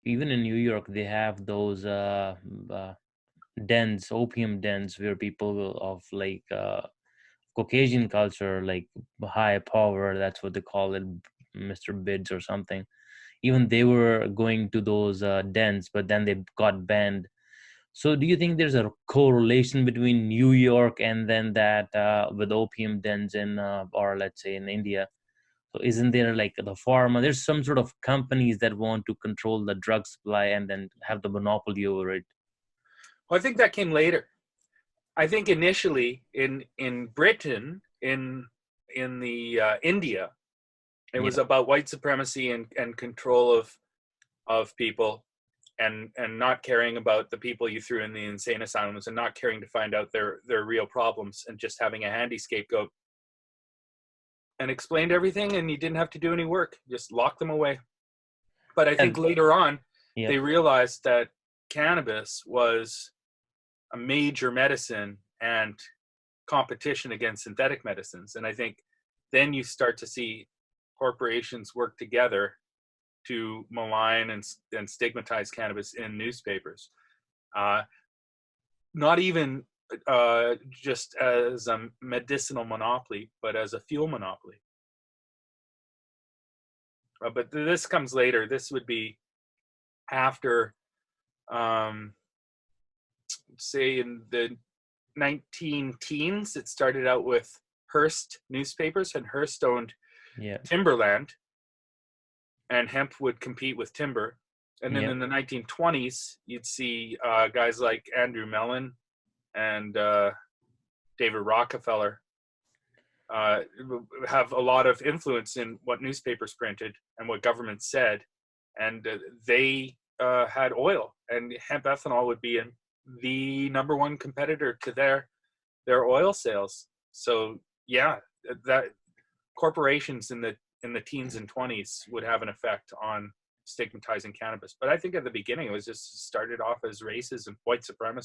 even in New York, they have those dens, opium dens, where people of like Caucasian culture, like high power, that's what they call it, Mr. Bids or something. Even they were going to those dens, but then they got banned. So, do you think there's a correlation between New York and then that with opium dens in, or let's say in India? So, isn't there like the pharma? There's some sort of companies that want to control the drug supply and then have the monopoly over it. Well, I think that came later. I think initially in Britain, in the India, it was Yeah, about white supremacy and control of people, and not caring about the people you threw in the insane asylums, and not caring to find out their real problems, and just having a handy scapegoat, and explained everything, and you didn't have to do any work, just lock them away. But I think and later on yeah, they realized that cannabis was a major medicine and competition against synthetic medicines. And I think then you start to see corporations work together to malign and stigmatize cannabis in newspapers. Uh, Not even just as a medicinal monopoly, but as a fuel monopoly. But this comes later. This would be after, um, say, in the 19 teens. It started out with Hearst newspapers, and Hearst owned yeah, timberland, and hemp would compete with timber. And then yeah. in the 1920s, you'd see guys like Andrew Mellon and David Rockefeller uh, have a lot of influence in what newspapers printed and what government said. And they had oil, and hemp ethanol would be the number one competitor to their oil sales. So yeah, that corporations in the teens and 20s would have an effect on stigmatizing cannabis. But I think at the beginning it was just started off as racism, white supremacy.